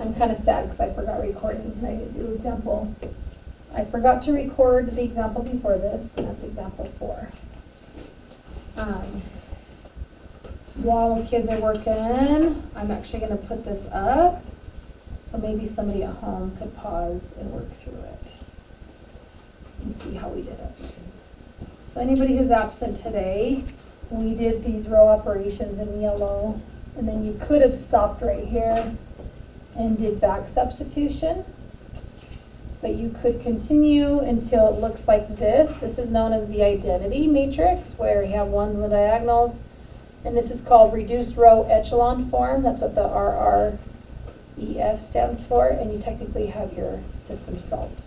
I'm kind of sad because I forgot recording. I did the example. I forgot to record the example before this, and that's example 4. While the kids are working, I'm actually going to put this up, so maybe somebody at home could pause and work through it and see how we did it. So anybody who's absent today, we did these row operations in yellow, and then you could have stopped right here and did back substitution, but you could continue until it looks like this. This is known as the identity matrix, where you have ones in the diagonals, and this is called reduced row echelon form. That's what the RREF stands for, and you technically have your system solved.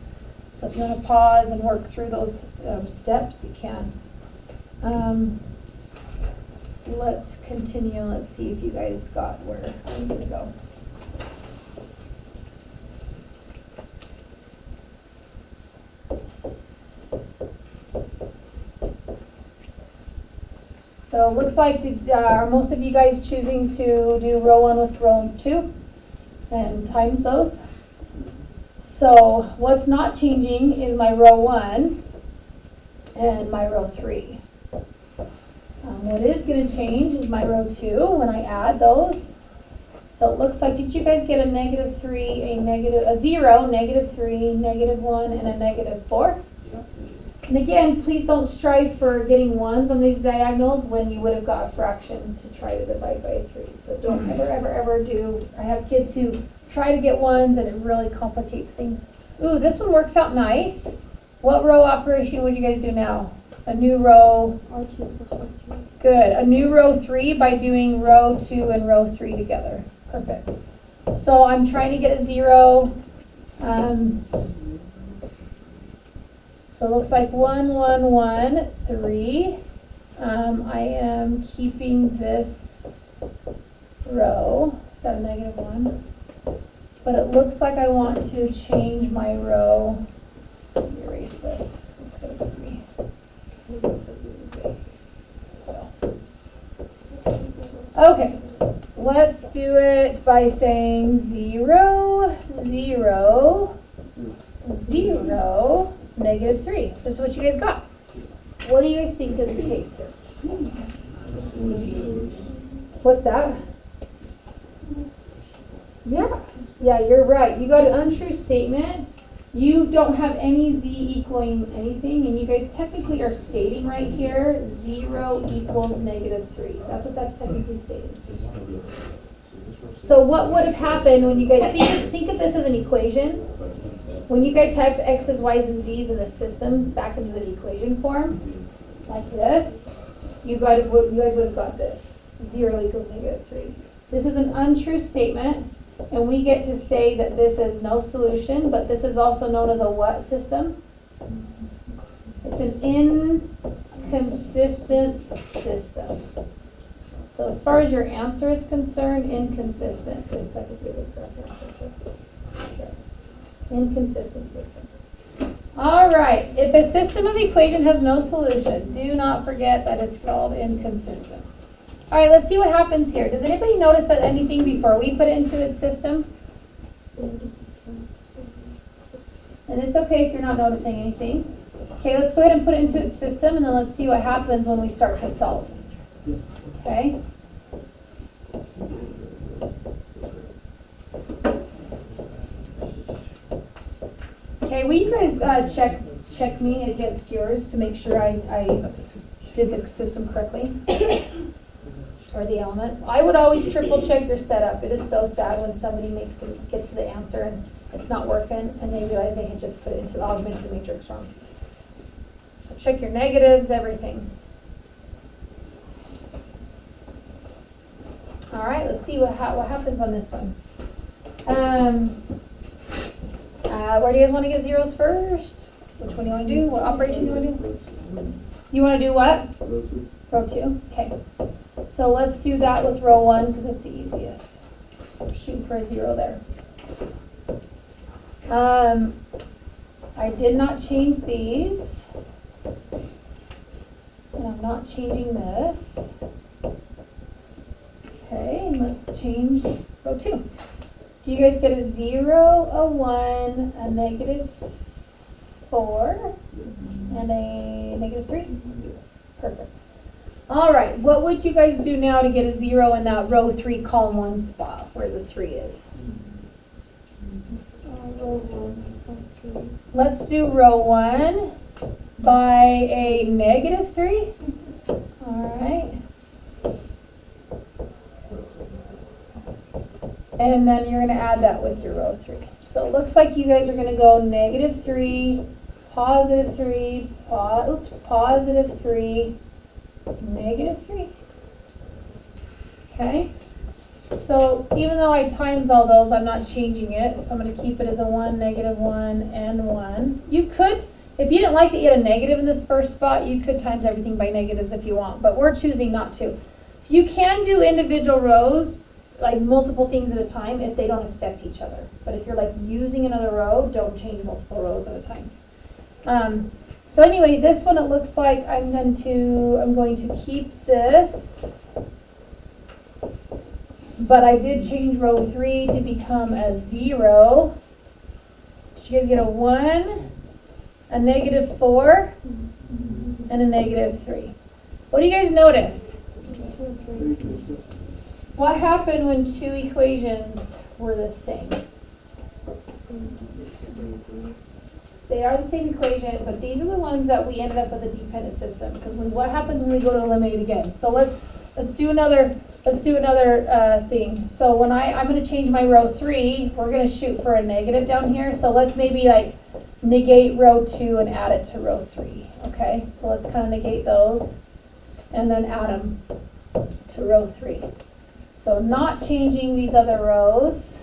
So if you want to pause and work through those steps, you can. Let's continue. Let's see if you guys got where I'm going to go. So it looks like are most of you guys choosing to do row 1 with row 2 and times those? So what's not changing is my row 1 and my row 3. What is going to change is my row 2 when I add those. So it looks like, did you guys get a -3, a 0, -3, -1, and a -4? And again, please don't strive for getting 1s on these diagonals when you would have got a fraction to try to divide by 3. So don't ever do. I have kids who try to get 1s and it really complicates things. Ooh, this one works out nice. What row operation would you guys do now? A new row. R2 plus R3. Good. A new row 3 by doing row 2 and row 3 together. Perfect. So I'm trying to get a 0. So it looks like 1, 1, 1, 3. I am keeping this row. Is that a -1? But it looks like I want to change my row. Let me erase this. It's going to be 3. Okay, let's do it by saying 0, 0, 0, -3. This is what you guys got. What do you guys think is the case here? What's that? Yeah, you're right. You got an untrue statement. You don't have any z equaling anything, and you guys technically are stating right here 0 equals -3. That's what that's technically stating. So what would have happened when you guys think of this as an equation? When you guys have x's, y's, and z's in the system back into the equation form, like this, you guys would have got this. 0 equals -3. This is an untrue statement, and we get to say that this is no solution, but this is also known as a what system? It's an inconsistent system. So as far as your answer is concerned, inconsistent is technically the correct answer. Okay. Inconsistent system. All right. If a system of equation has no solution, do not forget that it's called inconsistent. All right, let's see what happens here. Does anybody notice that anything before we put it into its system? And it's okay if you're not noticing anything. Okay, let's go ahead and put it into its system, and then let's see what happens when we start to solve. Okay? Okay, will you guys check me against yours to make sure I did the system correctly? Or the elements. I would always triple check your setup. It is so sad when somebody gets to the answer and it's not working and they realize they had just put it into the augmented matrix wrong. So check your negatives, everything. All right, let's see what happens on this one. Where do you guys want to get zeros first? Which one do you want to do? What operation do you want to do? You want to do what? Row 2? Okay. So let's do that with row 1 because it's the easiest. Shoot for a 0 there. I did not change these. And I'm not changing this. Okay, and let's change row 2. Do Do you guys get a 0, a 1, a -4, and a -3? Perfect. All right, what would you guys do now to get a 0 in that row 3, column 1 spot where the 3 is? Let's do row 1 by a -3. All right. And then you're going to add that with your row 3. So it looks like you guys are going to go -3, +3, +3, -3. Okay? So even though I times all those, I'm not changing it. So I'm going to keep it as a 1, -1, and 1. You could, if you didn't like that you had a negative in this first spot, you could times everything by negatives if you want. But we're choosing not to. You can do individual rows, like multiple things at a time, if they don't affect each other. But if you're like using another row, don't change multiple rows at a time. So anyway, this one it looks like I'm going to keep this, but I did change row 3 to become a 0. Did you guys get a 1, a -4, and a -3? What do you guys notice? What happened when 2 equations were the same? They are the same equation, but these are the ones that we ended up with a dependent system. Because what happens when we go to eliminate again? So let's do another thing. So when I'm going to change my row 3, we're going to shoot for a negative down here. So let's maybe like negate row 2 and add it to row 3. Okay, so let's kind of negate those and then add them to row 3. So not changing these other rows.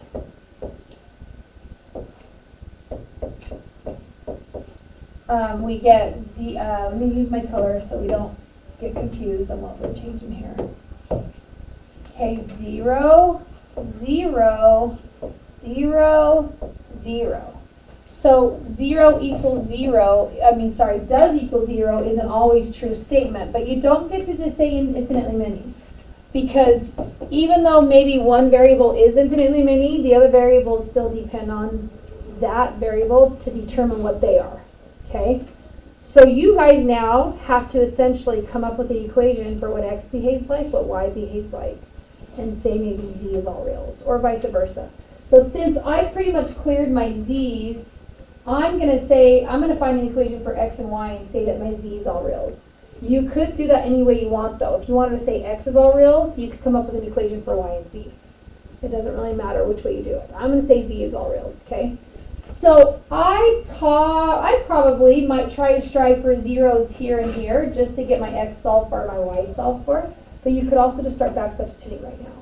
We get Z, let me use my color so we don't get confused on what we're changing here. Okay, 0, 0, 0, 0. So 0 equals 0, does equal 0 is an always true statement, but you don't get to just say infinitely many. Because even though maybe one variable is infinitely many, the other variables still depend on that variable to determine what they are. Okay? So you guys now have to essentially come up with the equation for what x behaves like, what y behaves like, and say maybe z is all reals, or vice versa. So since I've pretty much cleared my z's, I'm going to find an equation for x and y and say that my z is all reals. You could do that any way you want though. If you wanted to say x is all reals, you could come up with an equation for y and z. It doesn't really matter which way you do it. I'm going to say z is all reals, okay? So I probably might try to strive for zeros here and here just to get my x solved for, my y solved for. But you could also just start back substituting right now.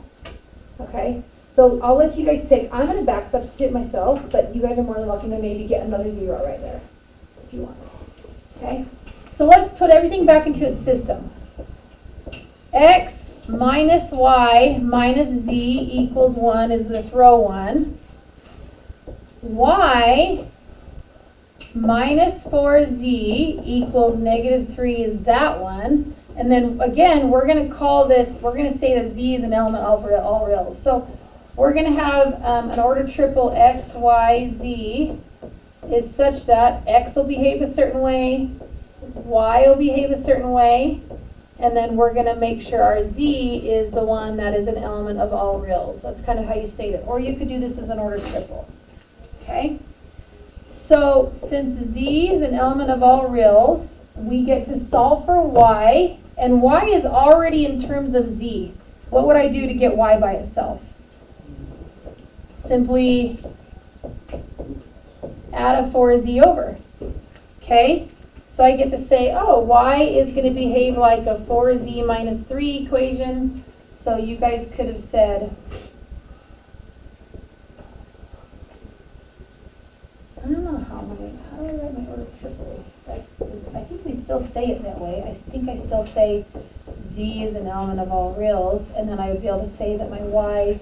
Okay? So I'll let you guys pick. I'm going to back substitute myself, but you guys are more than welcome to maybe get another 0 right there if you want. Okay? So let's put everything back into its system. X minus y minus z equals 1 is this row 1. Y minus 4z equals -3 is that one. And then again, we're going to say that z is an element of all reals. So we're going to have an ordered triple x, y, z is such that x will behave a certain way, y will behave a certain way, and then we're going to make sure our z is the one that is an element of all reals. That's kind of how you state it. Or you could do this as an ordered triple. Okay? So since z is an element of all reals, we get to solve for y, and y is already in terms of z. What would I do to get y by itself? Simply add a 4z over. Okay? So I get to say, oh, y is going to behave like a 4z minus 3 equation. So you guys could have said, I don't know how do I write my order triple? I think we still say it that way. I think I still say z is an element of all reals, and then I would be able to say that my y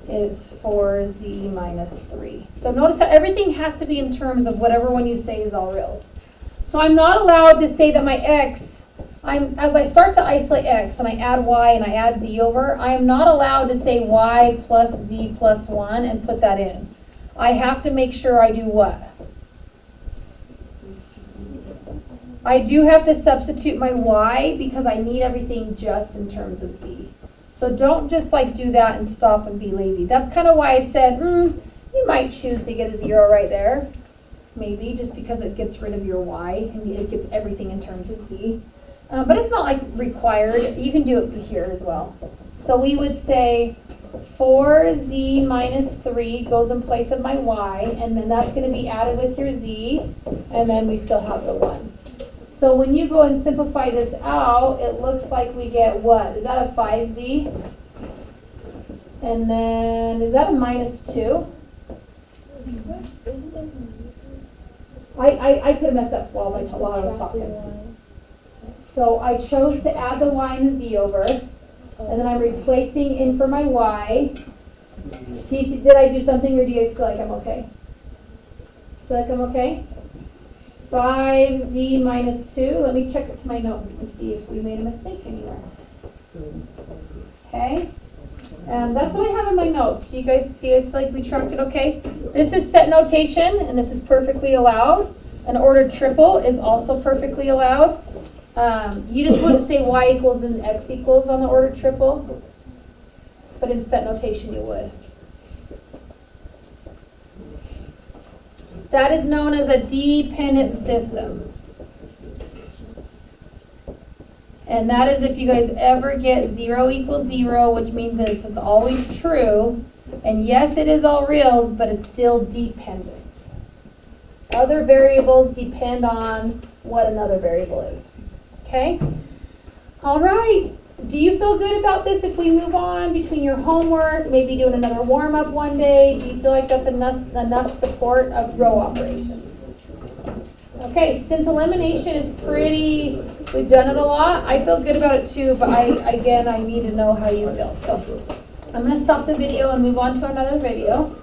is 4z minus 3. So notice how everything has to be in terms of whatever one you say is all reals. So I'm not allowed to say that my x as I start to isolate x and I add y and I add z over, I am not allowed to say y plus z plus 1 and put that in. I have to make sure I do what? I do have to substitute my y because I need everything just in terms of z. So don't just like do that and stop and be lazy. That's kind of why I said, you might choose to get a 0 right there. Maybe just because it gets rid of your y and it gets everything in terms of z. But it's not like required. You can do it here as well. So we would say 4z minus 3 goes in place of my y, and then that's going to be added with your z, and then we still have the 1. So when you go and simplify this out, it looks like we get what? Is that a 5z? And then, is that a minus 2? I could have messed up while I was talking. So I chose to add the y and the z over, and then I'm replacing in for my y. Did I do something, or do you guys feel like I'm okay? Feel like I'm okay? 5z minus 2. Let me check it to my notes and see if we made a mistake anywhere. Okay. That's what I have in my notes. Do you guys feel like we tracked it okay? This is set notation, and this is perfectly allowed. An ordered triple is also perfectly allowed. You just wouldn't say y equals and x equals on the ordered triple, but in set notation you would. That is known as a dependent system. And that is if you guys ever get 0 equals 0, which means this is always true. And yes, it is all reals, but it's still dependent. Other variables depend on what another variable is. Okay? All right. Do you feel good about this if we move on between your homework, maybe doing another warm-up one day? Do you feel like that's enough support of row operations? Okay, since elimination is we've done it a lot, I feel good about it too, but I need to know how you feel. So I'm going to stop the video and move on to another video.